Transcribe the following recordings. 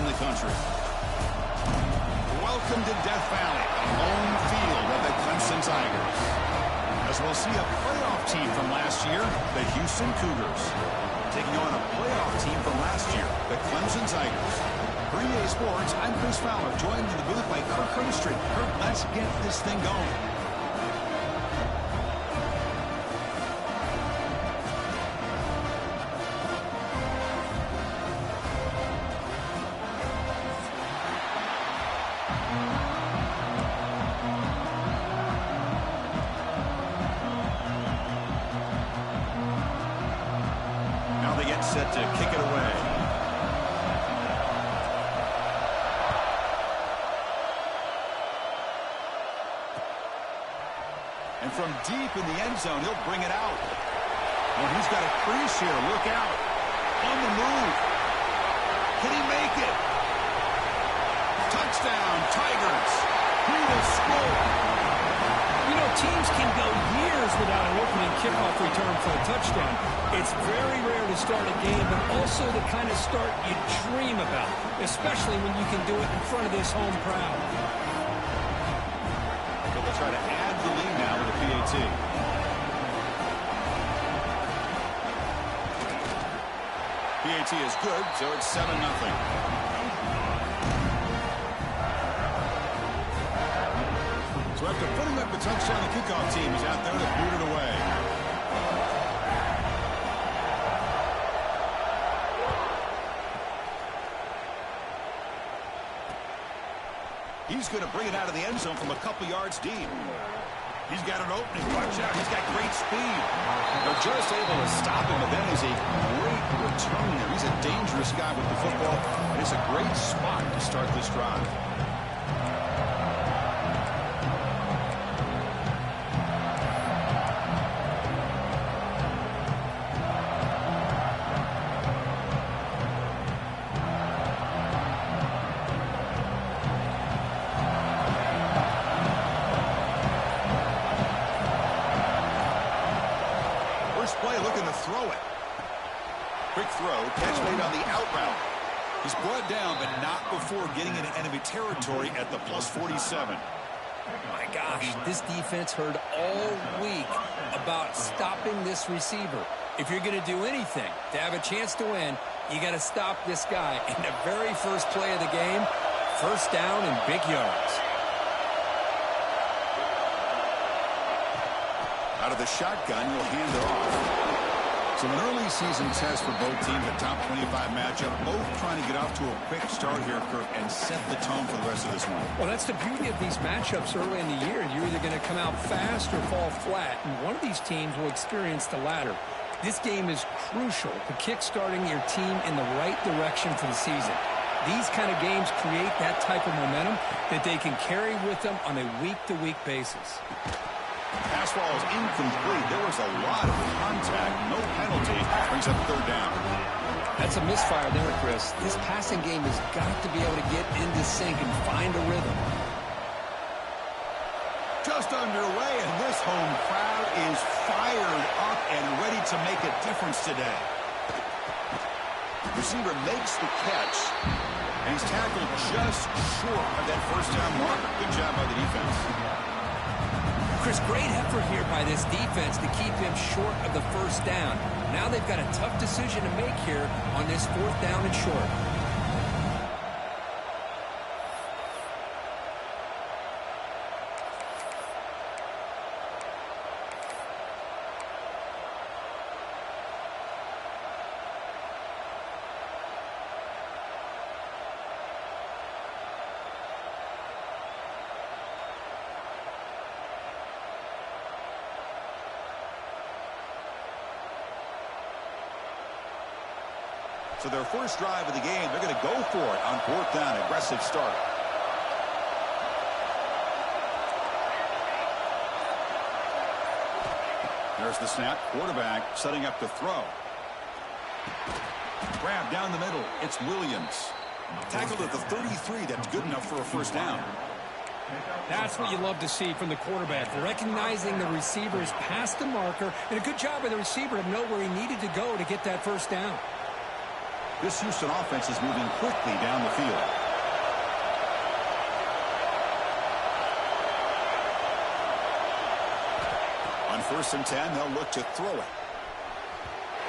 in the country. Welcome to Death Valley, the home field of the Clemson Tigers. As we'll see a playoff team from last year, the Houston Cougars, taking on a playoff team from last year, the Clemson Tigers. For EA Sports, I'm Chris Fowler, joined in the booth by Kirk Herbstreit. Kirk, let's get this thing going. Set to kick it away. And from deep in the end zone, he'll bring it out. Well, he's got a crease here. Look out. On the move. Can he make it? Touchdown, Tigers. Who will score? You know, teams can go years without an opening kickoff return for a touchdown. It's very rare to start a game, but also the kind of start you dream about, especially when you can do it in front of this home crowd. So they'll try to add the lead now with a PAT. PAT is good, so it's 7-0. So after putting up the touchdown, the kickoff team is out there to boot it away. He's going to bring it out of the end zone from a couple yards deep. He's got an opening. Watch out. He's got great speed. They're just able to stop him, but that is a great return there. He's a dangerous guy with the football, and it's a great spot to start this drive. Play looking to throw it. Quick throw, catch made on the out route. He's brought down, but not before getting into enemy territory at the +47. My gosh, this defense heard all week about stopping this receiver. If you're going to do anything to have a chance to win, you got to stop this guy. And the very first play of the game, first down and big yards. Out of the shotgun, he'll hand it off. So an early season test for both teams, a top 25 matchup, both trying to get off to a quick start here, Kirk, and set the tone for the rest of this one. Well, that's the beauty of these matchups early in the year. You're either going to come out fast or fall flat, and one of these teams will experience the latter. This game is crucial to kick-starting your team in the right direction for the season. These kind of games create that type of momentum that they can carry with them on a week-to-week basis. Pass ball is incomplete. There was a lot of contact. No penalty. Brings up third down. That's a misfire there, Chris. This passing game has got to be able to get into sync and find a rhythm. Just underway, and this home crowd is fired up and ready to make a difference today. Receiver makes the catch, and he's tackled just short of that first down marker. Good job by the defense. Chris, great effort here by this defense to keep him short of the first down. Now they've got a tough decision to make here on this fourth down and short. So their first drive of the game, they're going to go for it on fourth down. Aggressive start. There's the snap. Quarterback setting up to throw. Grab down the middle. It's Williams. Tackled at the 33. That's good enough for a first down. That's what you love to see from the quarterback, recognizing the receiver is past the marker, and a good job by the receiver to know where he needed to go to get that first down. This Houston offense is moving quickly down the field. On 1st and 10, they'll look to throw it.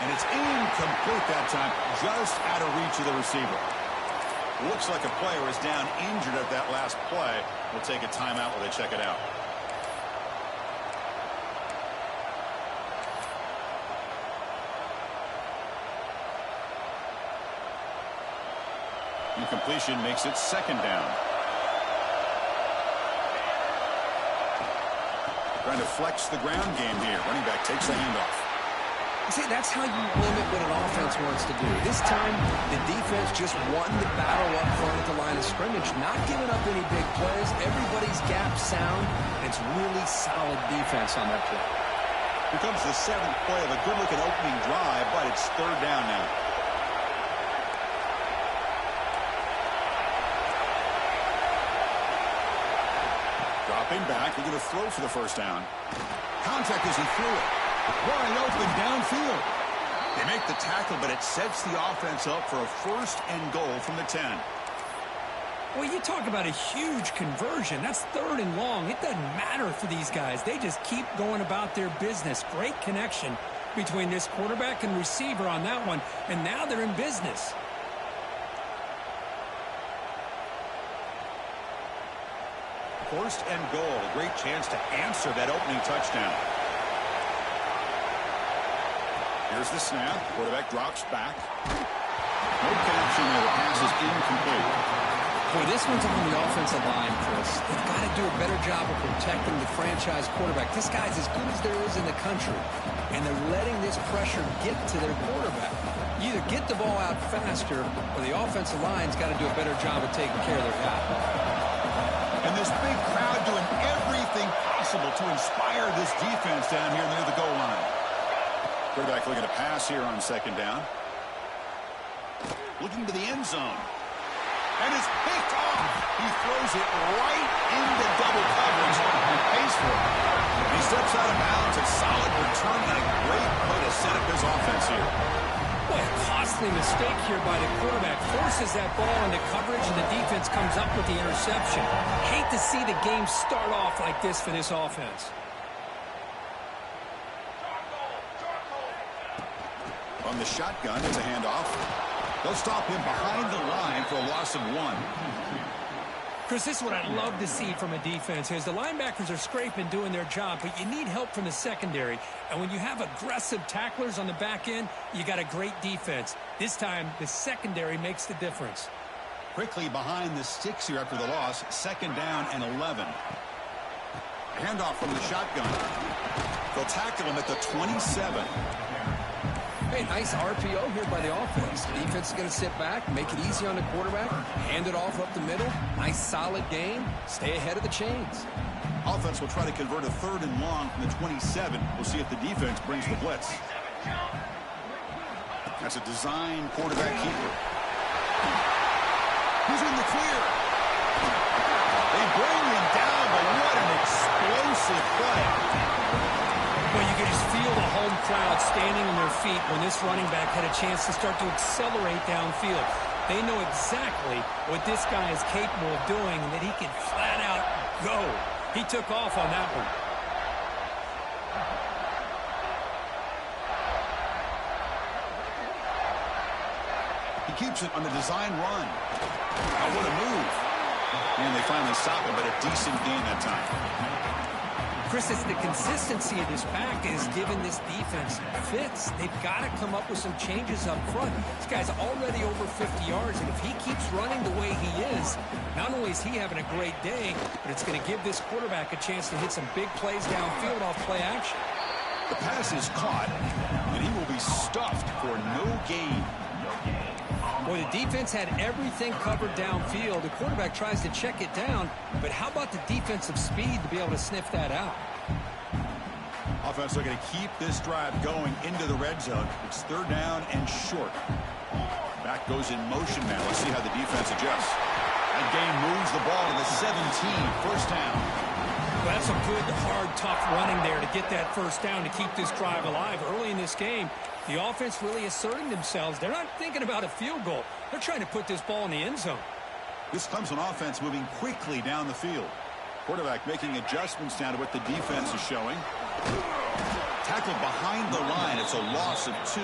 And it's incomplete that time, just out of reach of the receiver. Looks like a player is down injured at that last play. We'll take a timeout while they check it out. Incompletion makes it 2nd down. Trying to flex the ground game here. Running back takes the handoff. See, that's how you limit what an offense wants to do. This time, the defense just won the battle up front at the line of scrimmage, not giving up any big plays. Everybody's gap sound. It's really solid defense on that play. Here comes the 7th play of a good-looking opening drive, but it's 3rd down now. Dropping back, we're going to throw for the 1st down. Contact as he threw it. Wide open downfield. They make the tackle, but it sets the offense up for a 1st and goal from the 10. Well, you talk about a huge conversion. That's 3rd and long. It doesn't matter for these guys. They just keep going about their business. Great connection between this quarterback and receiver on that one, and now they're in business. First and goal. A great chance to answer that opening touchdown. Here's the snap. Quarterback drops back. No connection there. The pass is incomplete. Boy, this one's on the offensive line, Chris. They've got to do a better job of protecting the franchise quarterback. This guy's as good as there is in the country, and they're letting this pressure get to their quarterback. You either get the ball out faster, or the offensive line's got to do a better job of taking care of their guy. And this big crowd doing everything possible to inspire this defense down here near the goal line. Quarterback looking to pass here on 2nd down. Looking to the end zone. And it's picked off. He throws it right into double coverage and pays for it. He steps out of bounds. A solid return and a great play to set up his offense here. Boy, a costly mistake here by the quarterback. Forces that ball into coverage, and the defense comes up with the interception. Hate to see the game start off like this for this offense. On the shotgun, it's a handoff. They'll stop him behind the line for a loss of 1. Chris, this is what I love to see from a defense is the linebackers are scraping, doing their job, but you need help from the secondary. And when you have aggressive tacklers on the back end, you got a great defense. This time, the secondary makes the difference. Quickly behind the sticks here after the loss. 2nd down and 11. Handoff from the shotgun. They'll tackle him at the 27. Hey, nice RPO here by the offense. The defense is going to sit back, make it easy on the quarterback, hand it off up the middle. Nice, solid game. Stay ahead of the chains. Offense will try to convert a 3rd and long from the 27. We'll see if the defense brings the blitz. That's a design quarterback keeper. Who's in the clear? They bring him down, but what an explosive play. Well, you can just feel the home crowd standing on their feet when this running back had a chance to start to accelerate downfield. They know exactly what this guy is capable of doing and that he can flat out go. He took off on that one. He keeps it on the design run. Oh, what a move. And they finally stop him, but a decent gain that time. Chris, it's the consistency of this back is giving this defense fits. They've got to come up with some changes up front. This guy's already over 50 yards, and if he keeps running the way he is, not only is he having a great day, but it's going to give this quarterback a chance to hit some big plays downfield off play action. The pass is caught, and he will be stuffed for no gain. Boy, the defense had everything covered downfield. The quarterback tries to check it down, but how about the defensive speed to be able to sniff that out? Offense looking to keep this drive going into the red zone. It's 3rd down and short. Back goes in motion now. Let's see how the defense adjusts. That game moves the ball to the 17. 1st down. Well, that's some good, hard, tough running there to get that first down to keep this drive alive. Early in this game, the offense really asserting themselves. They're not thinking about a field goal. They're trying to put this ball in the end zone. This Clemson offense moving quickly down the field. Quarterback making adjustments down to what the defense is showing. Tackled behind the line. It's a loss of 2.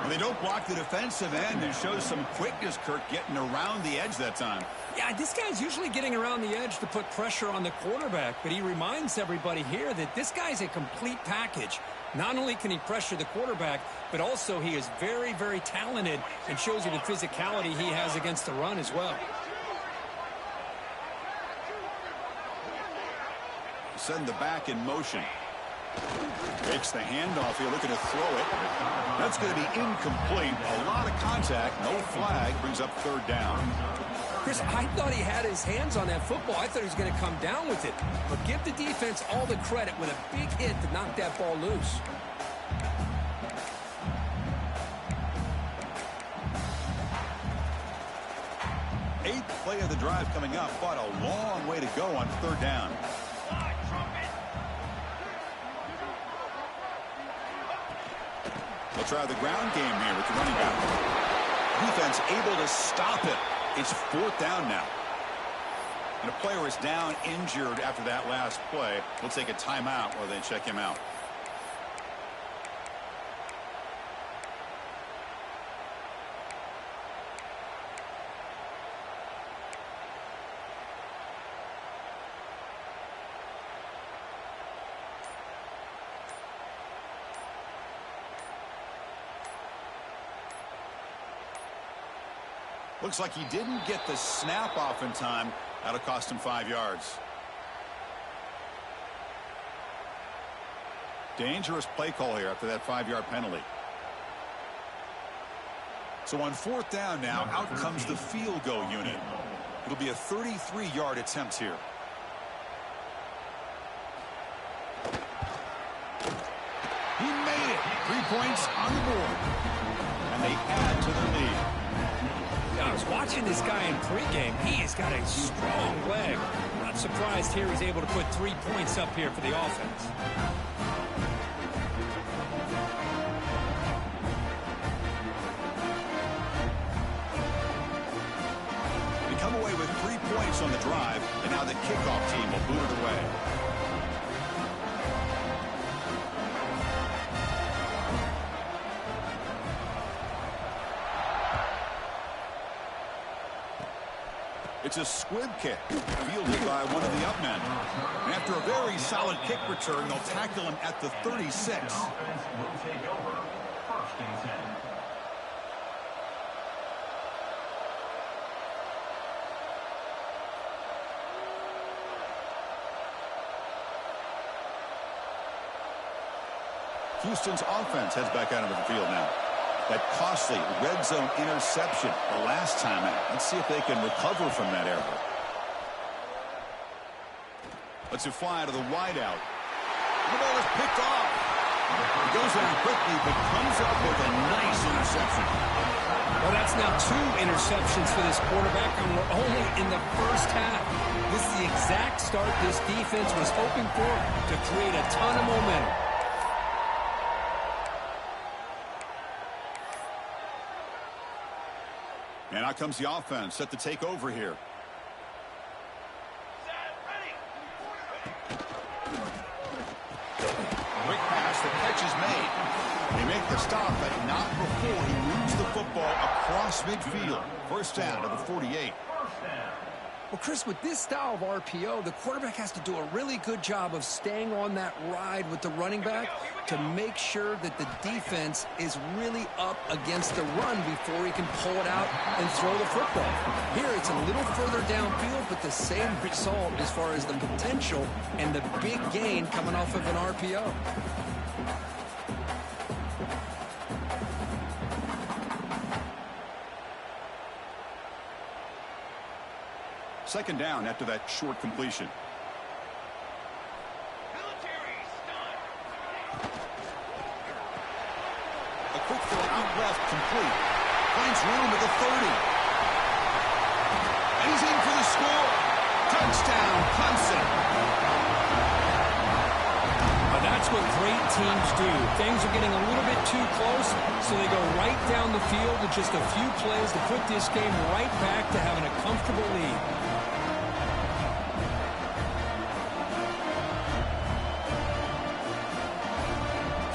And they don't block the defensive end and shows some quickness, Kirk, getting around the edge that time. Yeah, this guy's usually getting around the edge to put pressure on the quarterback, but he reminds everybody here that this guy's a complete package. Not only can he pressure the quarterback, but also he is very, very talented and shows you the physicality he has against the run as well. Send the back in motion. Takes the handoff here, looking to throw it. That's going to be incomplete. A lot of contact, no flag, brings up 3rd down. Chris, I thought he had his hands on that football. I thought he was going to come down with it. But give the defense all the credit with a big hit to knock that ball loose. Eighth play of the drive coming up, but a long way to go on 3rd down. They'll try the ground game here with the running back. Defense able to stop it. It's 4th down now. And a player is down injured after that last play. We'll take a timeout while they check him out. Looks like he didn't get the snap off in time. That'll cost him 5 yards. Dangerous play call here after that 5-yard penalty. So on 4th down now, out comes the field goal unit. It'll be a 33-yard attempt here. He made it. 3 points on the board. And they add to the lead. I was watching this guy in pregame. He has got a strong leg. Not surprised here he's able to put 3 points up here for the offense. They come away with 3 points on the drive, and now the kickoff team will boot it away. It's a squib kick, fielded by one of the upmen. And after a very solid kick return, they'll tackle him at the 36. Houston's offense heads back out into the field now. That costly red zone interception the last time out. Let's see if they can recover from that error. Let's it fly to the wideout. The ball is picked off. It goes down quickly, but comes up with a nice interception. Well, that's now 2 interceptions for this quarterback, and we're only in the first half. This is the exact start this defense was hoping for to create a ton of momentum. And out comes the offense, set to take over here. Quick pass, the catch is made. They make the stop, but not before he moves the football across midfield. First down to the 48. Well, Chris, with this style of RPO, the quarterback has to do a really good job of staying on that ride with the running back to make sure that the defense is really up against the run before he can pull it out and throw the football. Here, it's a little further downfield, but the same result as far as the potential and the big gain coming off of an RPO. Second down after that short completion. A quick throw out left, complete. Finds room at the 30. And he's in for the score. Touchdown, Clemson. teams do. Things are getting a little bit too close, so they go right down the field with just a few plays to put this game right back to having a comfortable lead.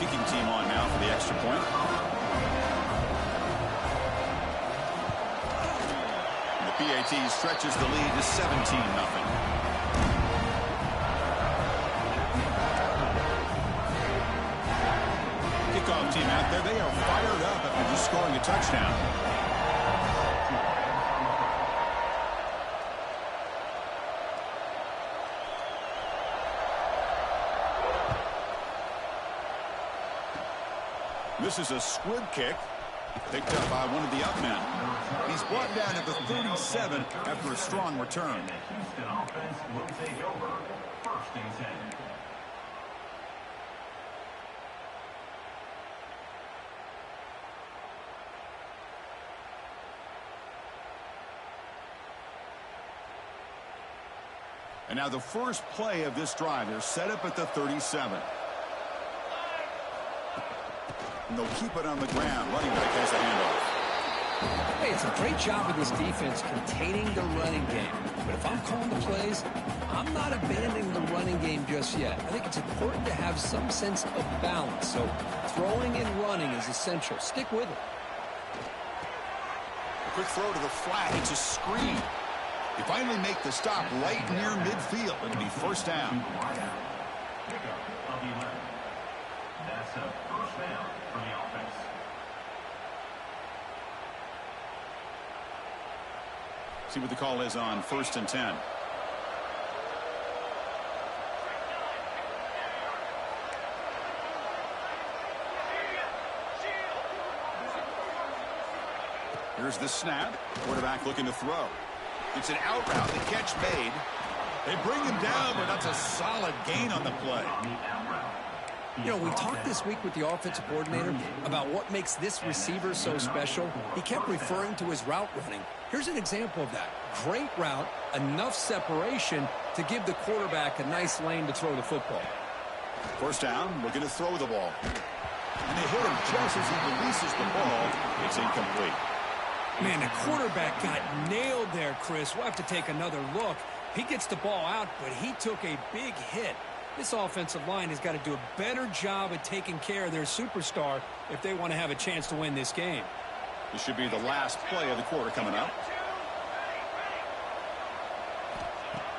Kicking team on now for the extra point. And the PAT stretches the lead to 17-0. Kickoff team out there. They are fired up after just scoring a touchdown. This is a squib kick picked up by one of the up men. He's brought down at the 37 after a strong return. Houston offense will take over. 1st and 10. And now the first play of this drive is set up at the 37. And they'll keep it on the ground. Running back has a handoff. Hey, it's a great job of this defense containing the running game. But if I'm calling the plays, I'm not abandoning the running game just yet. I think it's important to have some sense of balance. So throwing and running is essential. Stick with it. A quick throw to the flat. It's a screen. They finally make the stop right near midfield. It'll be first down. Pickup of 11. That's a first down for the offense. See what the call is on 1st and 10. Here's the snap. Quarterback looking to throw. It's an out route. The catch made. They bring him down, but that's a solid gain on the play. You know, we talked this week with the offensive coordinator about what makes this receiver so special. He kept referring to his route running. Here's an example of that. Great route, enough separation to give the quarterback a nice lane to throw the football. First down, looking to throw the ball. And they hit him just as he releases the ball. It's incomplete. Man, the quarterback got nailed there, Chris. We'll have to take another look. He gets the ball out, but he took a big hit. This offensive line has got to do a better job at taking care of their superstar if they want to have a chance to win this game. This should be the last play of the quarter coming up.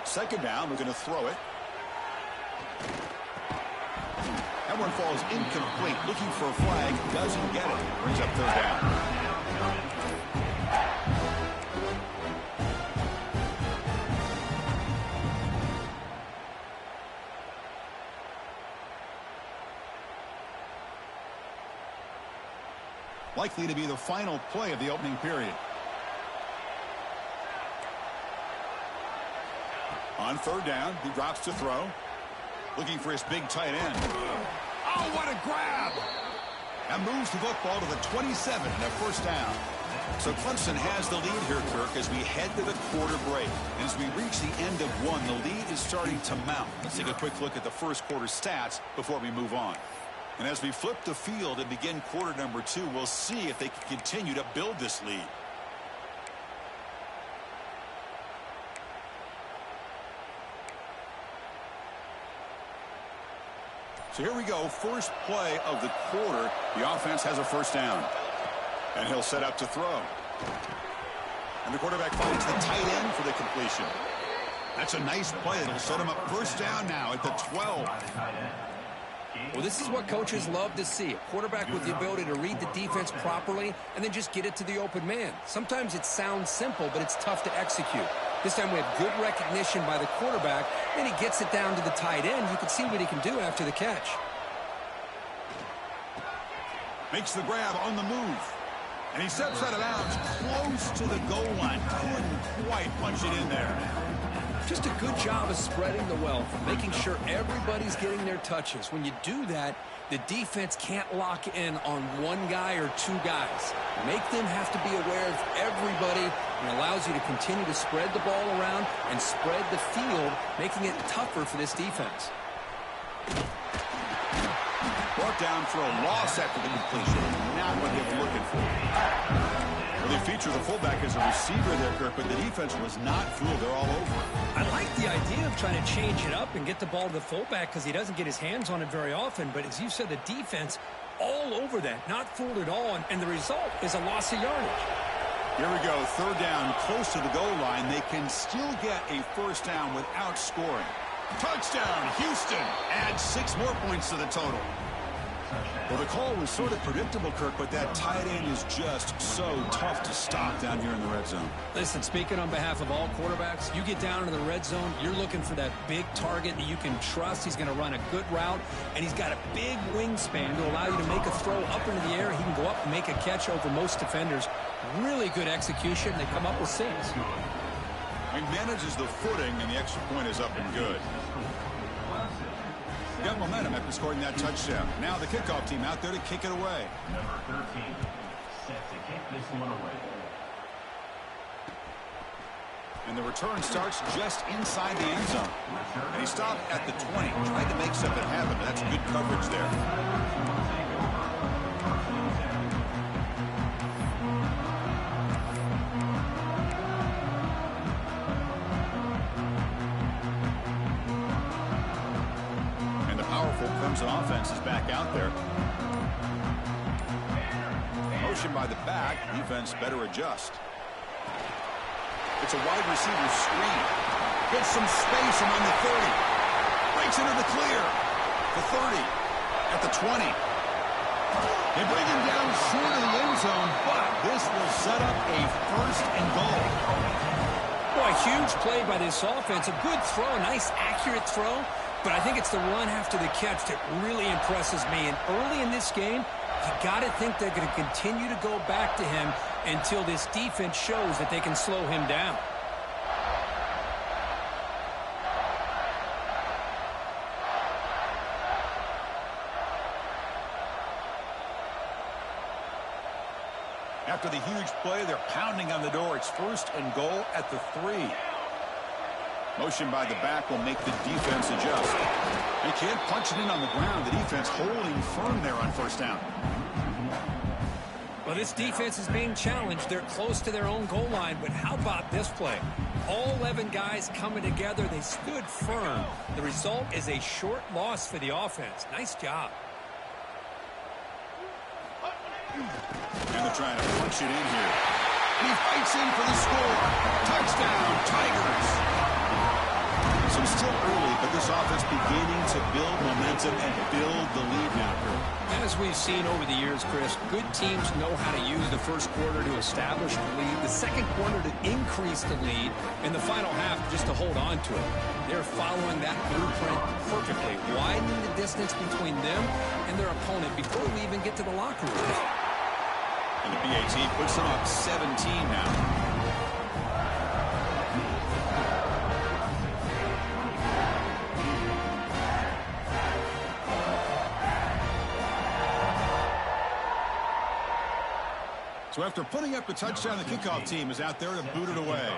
Second down, we're going to throw it. That one falls incomplete. Looking for a flag, doesn't get it. Brings up third down. Likely to be the final play of the opening period. On third down, he drops to throw. Looking for his big tight end. Oh, what a grab! And moves the football to the 27 and a first down. So Clemson has the lead here, Kirk, as we head to the quarter break. And as we reach the end of one, the lead is starting to mount. Let's take a quick look at the first quarter stats before we move on. And as we flip the field and begin quarter number 2, we'll see if they can continue to build this lead. So here we go, first play of the quarter. The offense has a first down. And he'll set up to throw. And the quarterback finds the tight end for the completion. That's a nice play. It'll set him up first down now at the 12. Well, this is what coaches love to see. A quarterback with the ability to read the defense properly and then just get it to the open man. Sometimes it sounds simple, but it's tough to execute. This time we have good recognition by the quarterback. Then he gets it down to the tight end. You can see what he can do after the catch. Makes the grab on the move. And he steps out of bounds close to the goal line. Couldn't quite punch it in there. Just a good job of spreading the wealth, making sure everybody's getting their touches. When you do that, the defense can't lock in on one guy or two guys. Make them have to be aware of everybody, and allows you to continue to spread the ball around and spread the field, making it tougher for this defense. brought down for a loss after the completion. Not what they were looking for. Well, they feature the fullback as a receiver there, Kirk, but the defense was not fooled. They're all over it. I like the idea of trying to change it up and get the ball to the fullback because he doesn't get his hands on it very often. But as you said, the defense all over that, not fooled at all, and the result is a loss of yardage. Here we go, third down, close to the goal line. They can still get a first down without scoring. Touchdown, Houston. Add 6 more points to the total. Well, the call was sort of predictable, Kirk, but that tight end is just so tough to stop down here in the red zone. Listen, speaking on behalf of all quarterbacks, you get down into the red zone, you're looking for that big target that you can trust. He's going to run a good route, and he's got a big wingspan to allow you to make a throw up into the air. He can go up and make a catch over most defenders. Really good execution. They come up with 6. He manages the footing, and the extra point is up and good. Got momentum after scoring that touchdown. Now the kickoff team out there to kick it away. Number 13, set to kick this one away. And the return starts just inside the end zone. And he stopped at the 20. Tried to make something happen, but that's good coverage there. Clemson offense is back out there. Motion by the back. Defense better adjust. It's a wide receiver screen. Gets some space among the 30. Breaks into the clear. The 30. At the 20. They bring him down short of the end zone, but this will set up a first and goal. Boy, huge play by this offense. A good throw, a nice accurate throw. But I think it's the run after the catch that really impresses me. And early in this game, you got to think they're going to continue to go back to him until this defense shows that they can slow him down. After the huge play, they're pounding on the door. It's first and goal at the 3. Motion by the back will make the defense adjust. They can't punch it in on the ground. The defense holding firm there on first down. Well, this defense is being challenged. They're close to their own goal line, but how about this play? All 11 guys coming together. They stood firm. The result is a short loss for the offense. Nice job. And they're trying to punch it in here. And he fights in for the score. Touchdown, Tigers. So still early, but this offense beginning to build momentum and build the lead now. As we've seen over the years, Chris, good teams know how to use the first quarter to establish the lead, the second quarter to increase the lead, and the final half just to hold on to it. They're following that blueprint perfectly, widening the distance between them and their opponent before we even get to the locker room. And the BAT puts them up 17 now. So after putting up a touchdown, the kickoff team is out there to boot it away.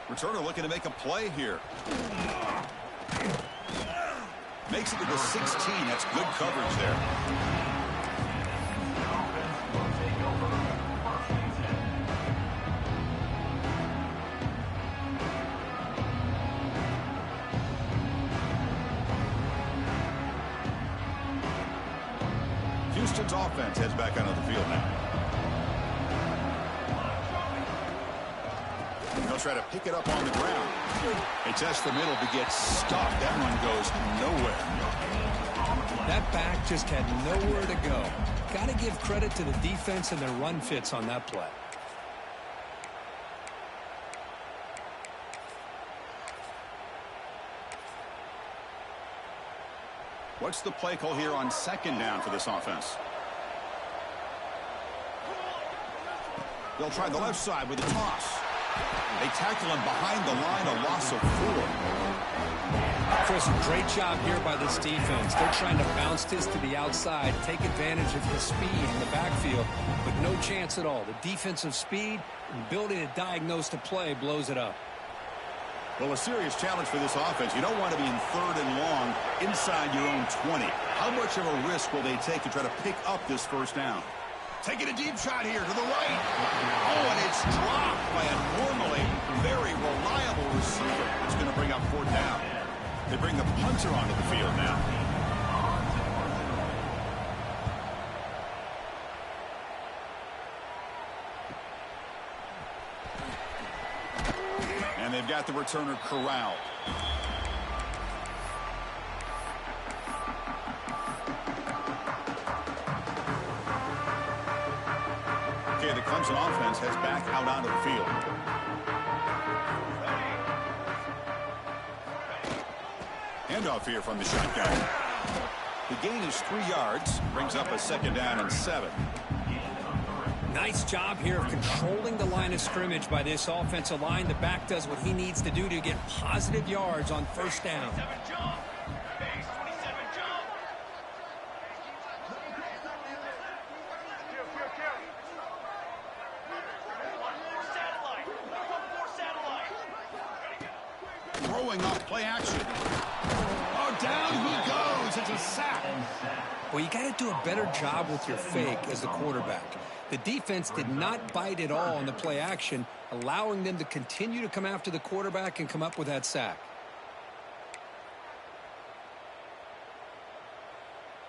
Returner looking to make a play here. Makes it to the 16. That's good coverage there. Houston's offense heads back onto the field now. They'll try to pick it up on the ground. They test the middle but get stuck. That one goes nowhere. That back just had nowhere to go. Got to give credit to the defense and their run fits on that play. What's the play call here on second down for this offense? They'll try the left side with a toss. They tackle him behind the line, a loss of 4. Chris, great job here by this defense. They're trying to bounce this to the outside, take advantage of the speed in the backfield, but no chance at all. The defensive speed and ability to diagnose the play blows it up. Well, a serious challenge for this offense. You don't want to be in 3rd and long inside your own 20. How much of a risk will they take to try to pick up this first down? Taking a deep shot here to the right. Oh, and it's dropped by a normally very reliable receiver. It's going to bring up 4th down. They bring the punter onto the field now. And they've got the returner corralled. Okay, the Clemson offense heads back out onto the field. Handoff here from the shotgun. The gain is 3 yards. Brings up a 2nd down and 7. Nice job here of controlling the line of scrimmage by this offensive line. The back does what he needs to do to get positive yards on 1st down. Throwing off play action. Oh, down he goes. It's a sack. Well, you got to do a better job with your fake as the quarterback. The defense did not bite at all on the play action, allowing them to continue to come after the quarterback and come up with that sack.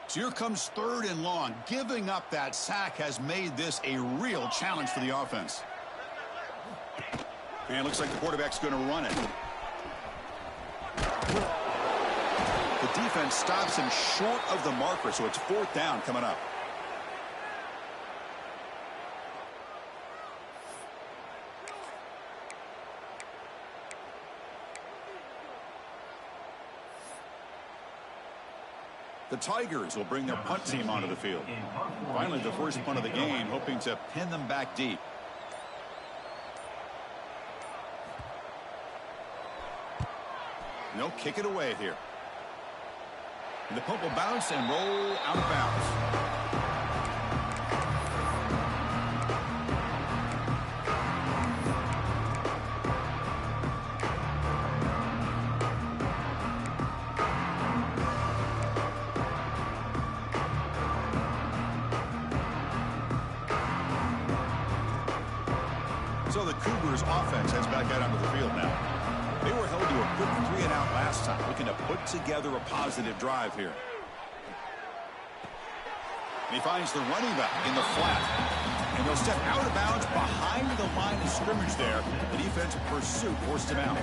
So here comes 3rd and long. Giving up that sack has made this a real challenge for the offense. And it looks like the quarterback's going to run it. The defense stops him short of the marker, so it's 4th down coming up. The Tigers will bring their punt team onto the field. Finally, the first punt of the game, hoping to pin them back deep. No, kick it away here. And the punt will bounce and roll out of bounds. So the Cougars offense heads back out onto the field now. They were held to a quick 3-and-out last time, looking to put together a positive drive here. And he finds the running back in the flat. And he'll step out of bounds behind the line of scrimmage there. The defensive pursuit forced him out.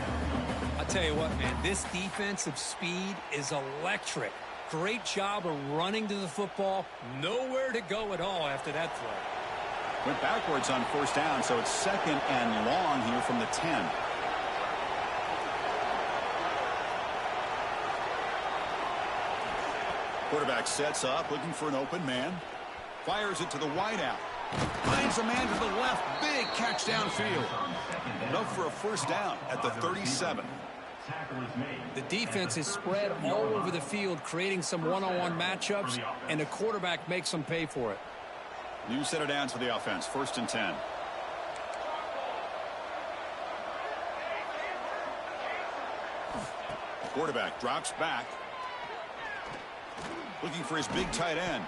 I'll tell you what, man, this defensive speed is electric. Great job of running to the football. Nowhere to go at all after that throw. Went backwards on 1st down, so it's 2nd and long here from the 10. Quarterback sets up, looking for an open man. Fires it to the wideout. Finds a man to the left. Big catch downfield. Enough for a 1st down at the 37. The defense is spread all over the field, creating some one-on-one matchups, and the quarterback makes them pay for it. New set of downs for the offense. 1st and 10. Quarterback drops back. Looking for his big tight end.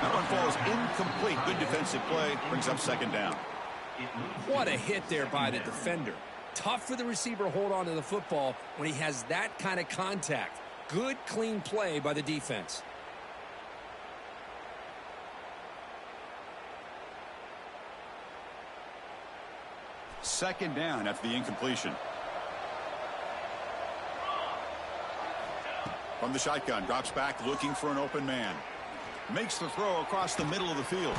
That one falls incomplete. Good defensive play. Brings up 2nd down. What a hit there by the defender. Tough for the receiver to hold on to the football when he has that kind of contact. Good, clean play by the defense. Second down after the incompletion. From the shotgun, drops back, looking for an open man. Makes the throw across the middle of the field.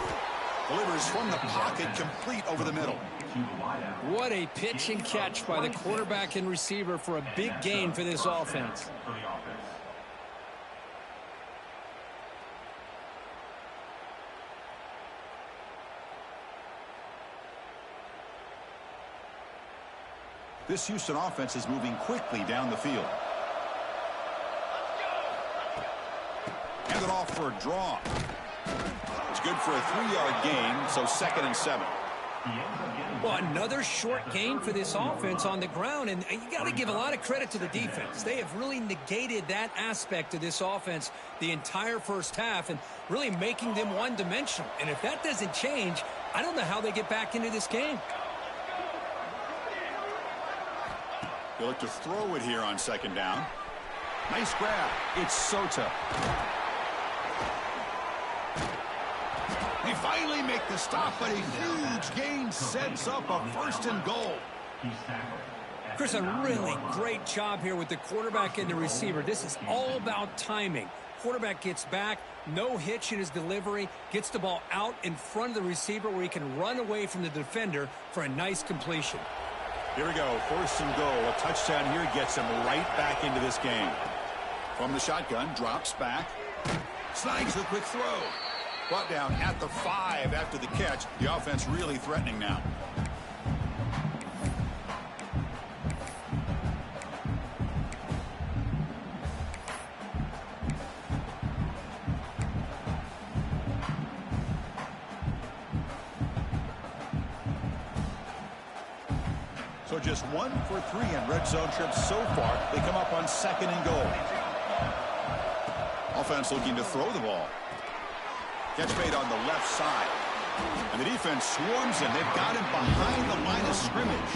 Delivers from the pocket, complete over the middle. What a pitch and catch by the quarterback and receiver for a big gain for this offense. This Houston offense is moving quickly down the field. Hand it off for a draw. It's good for a 3-yard gain, so 2nd and 7. Well, another short gain for this offense on the ground, and you got to give a lot of credit to the defense. They have really negated that aspect of this offense the entire first half and really making them one-dimensional. And if that doesn't change, I don't know how they get back into this game. They look to throw it here on 2nd down. Nice grab. It's Sota. They finally make the stop, but a huge gain sets up a 1st and goal. Chris, a really great job here with the quarterback and the receiver. This is all about timing. Quarterback gets back, no hitch in his delivery, gets the ball out in front of the receiver where he can run away from the defender for a nice completion. Here we go, 1st and goal. A touchdown here gets him right back into this game. From the shotgun, drops back, snags the quick throw. Brought down at the 5 after the catch. The offense really threatening now. So just 1 for 3 in red zone trips so far. They come up on 2nd and goal. Offense looking to throw the ball. Catch made on the left side. And the defense swarms him. They've got him behind the line of scrimmage.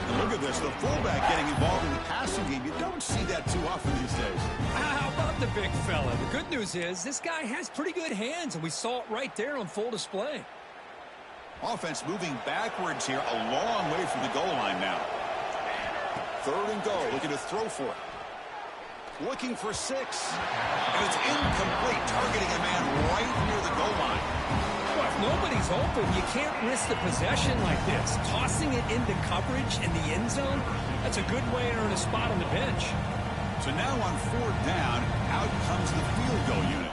And look at this, the fullback getting involved in the passing game. You don't see that too often these days. How about the big fella? The good news is this guy has pretty good hands, and we saw it right there on full display. Offense moving backwards here, a long way from the goal line now. 3rd and goal, looking to throw for it. Looking for 6. And it's incomplete, targeting a man right near the goal line. Well, if nobody's open, you can't risk the possession like this. Tossing it into coverage in the end zone, that's a good way to earn a spot on the bench. So now on 4th down, out comes the field goal unit.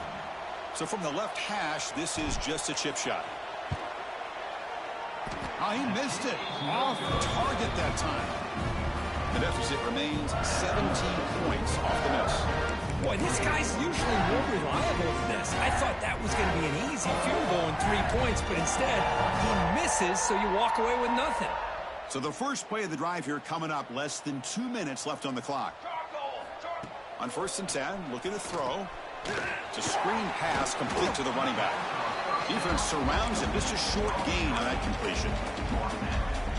So from the left hash, this is just a chip shot. Oh, he missed it. Off target that time. The deficit remains 17 points off the miss. Boy, this guy's usually more reliable than this. I thought that was going to be an easy field goal and 3 points, but instead, he misses, so you walk away with nothing. So the first play of the drive here coming up, less than 2 minutes left on the clock. On 1st and 10, looking to throw. It's a screen pass complete to the running back. Defense surrounds him. Just a short gain on that completion.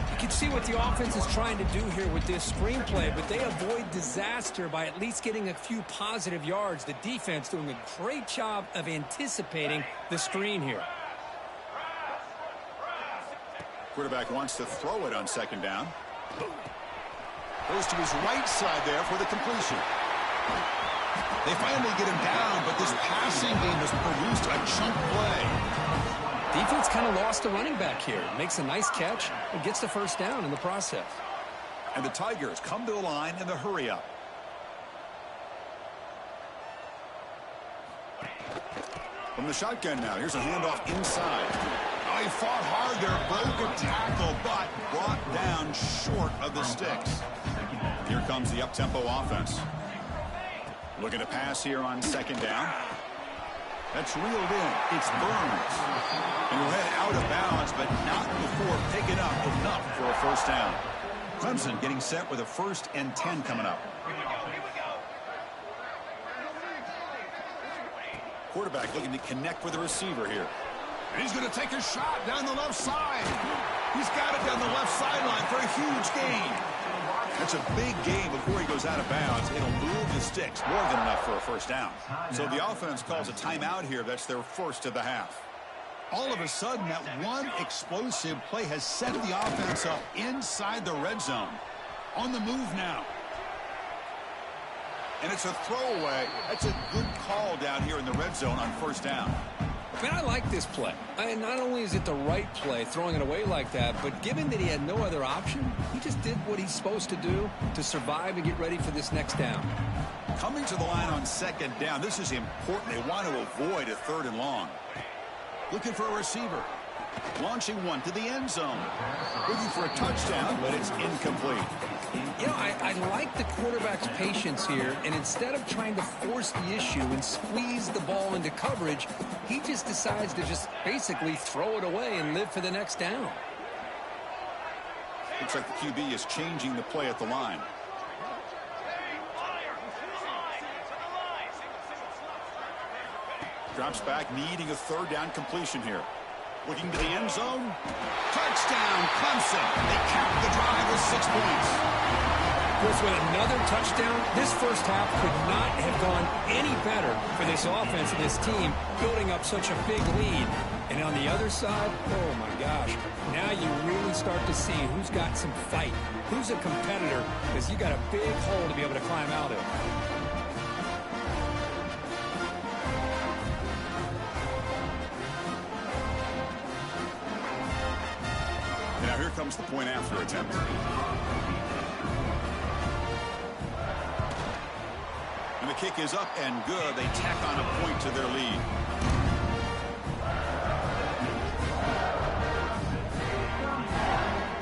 You can see what the offense is trying to do here with this screenplay, but they avoid disaster by at least getting a few positive yards. The defense doing a great job of anticipating the screen here. Quarterback wants to throw it on 2nd down. Goes to his right side there for the completion. They finally get him down, but this passing game has produced a chunk play. Defense kind of lost the running back here. Makes a nice catch and gets the 1st down in the process. And the Tigers come to the line in the hurry-up. From the shotgun now, here's a handoff inside. Oh, he fought hard there, broke a tackle, but brought down short of the sticks. Here comes the up-tempo offense. Looking to pass here on 2nd down. That's reeled in. It's Burns. And he'll head out of bounds, but not before picking up enough for a 1st down. Clemson getting set with a 1st and 10 coming up. Quarterback looking to connect with the receiver here. And he's going to take a shot down the left side. He's got it down the left sideline for a huge gain. That's a big gain before he goes out of bounds. It'll move the sticks, more than enough for a 1st down. So the offense calls a timeout here. That's their 1st of the half. All of a sudden, that one explosive play has set the offense up inside the red zone. On the move now. And it's a throwaway. That's a good call down here in the red zone on 1st down. Man, I like this play. And not only is it the right play, throwing it away like that, but given that he had no other option, he just did what he's supposed to do to survive and get ready for this next down. Coming to the line on 2nd down, this is important. They want to avoid a 3rd and long. Looking for a receiver. Launching one to the end zone. Looking for a touchdown, but it's incomplete. You know, I like the quarterback's patience here, and instead of trying to force the issue and squeeze the ball into coverage, he just decides to just basically throw it away and live for the next down. Looks like the QB is changing the play at the line. Drops back, needing a third down completion here. Looking to the end zone. Touchdown, Clemson. They cap the drive with 6 points. Chris, with another touchdown, this first half could not have gone any better for this offense and this team, building up such a big lead. And on the other side, oh my gosh, now you really start to see who's got some fight, who's a competitor, because you got a big hole to be able to climb out of. Now here comes the point after attempt. And the kick is up and good. They tack on a point to their lead.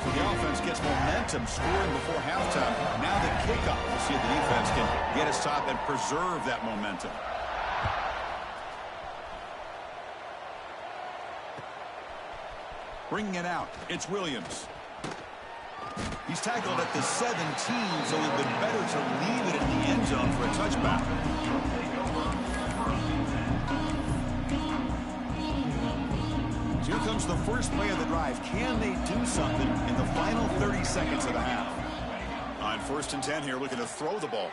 So the offense gets momentum scoring before halftime. Now the kickoff. We'll see if the defense can get a stop and preserve that momentum. Bringing it out, it's Williams. He's tackled at the 17, so it would have been better to leave it in the end zone for a touchback. So here comes the first play of the drive. Can they do something in the final 30 seconds of the half? On 1st and 10 here, looking to throw the ball.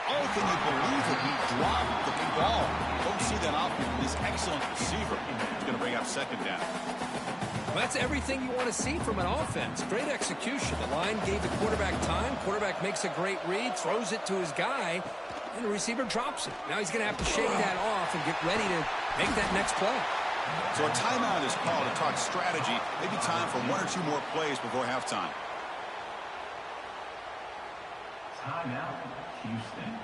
Oh, can you believe it? He dropped the ball. Don't see that often from this excellent receiver. He's going to bring up 2nd down. Well, that's everything you want to see from an offense. Great execution. The line gave the quarterback time. Quarterback makes a great read, throws it to his guy, and the receiver drops it. Now he's going to have to shake that off and get ready to make that next play. So a timeout is called to talk strategy. Maybe time for 1 or 2 more plays before halftime. Timeout, Houston.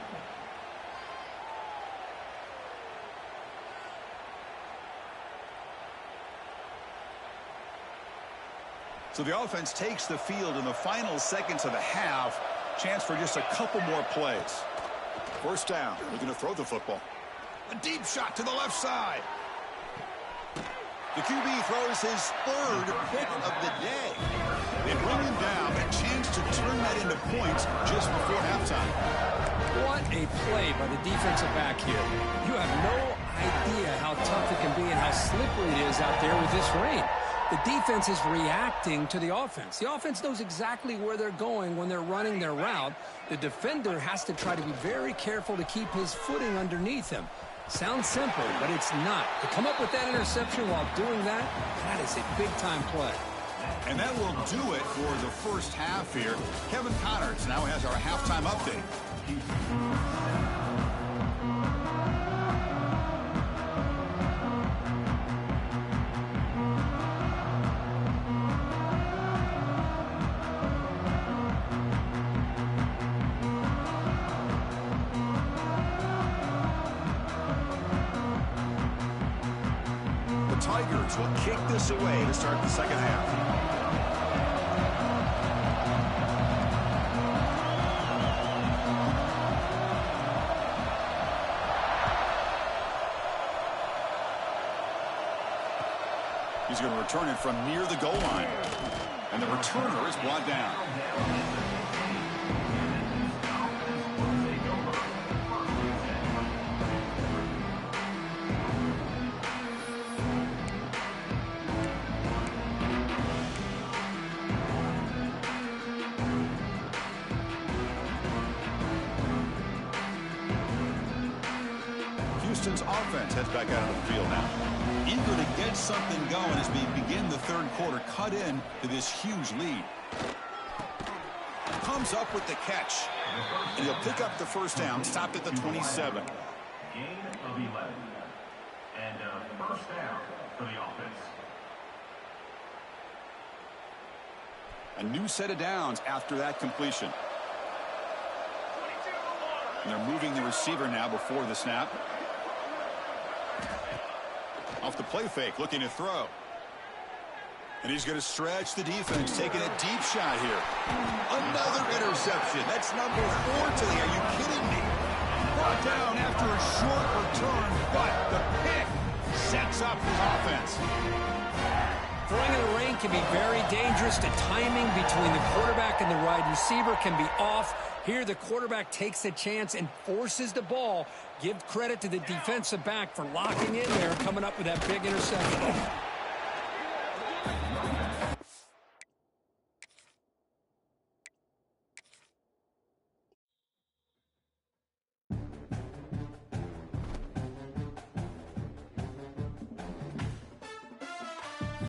So the offense takes the field in the final seconds of the half. Chance for just a couple more plays. 1st down. Looking to throw the football. A deep shot to the left side. The QB throws his 3rd pick of the day. They bring him down, but a chance to turn that into points just before halftime. What a play by the defensive back here. You have no idea how tough it can be and how slippery it is out there with this rain. The defense is reacting to the offense. The offense knows exactly where they're going when they're running their route. The defender has to try to be very careful to keep his footing underneath him. Sounds simple, but it's not. To come up with that interception while doing that, that is a big-time play. And that will do it for the first half here. Kevin Connors now has our halftime update. Tigers will kick this away to start the second half. He's going to return it from near the goal line. And the returner is brought down. Houston's offense heads back out of the field now. Eager to get something going as we begin the 3rd quarter, cut in to this huge lead. Comes up with the catch. And he'll pick up the 1st down, stopped at the 27. Gain of 11. And a 1st down for the offense. A new set of downs after that completion. And they're moving the receiver now before the snap. Off the play fake, looking to throw. And he's going to stretch the defense, taking a deep shot here. Another interception. That's number 4 today. Are you kidding me? Brought down after a short return, but the pick sets up his offense. Throwing in the rain can be very dangerous. The timing between the quarterback and the wide receiver can be off. Here, the quarterback takes a chance and forces the ball. Give credit to the defensive back for locking in there, coming up with that big interception.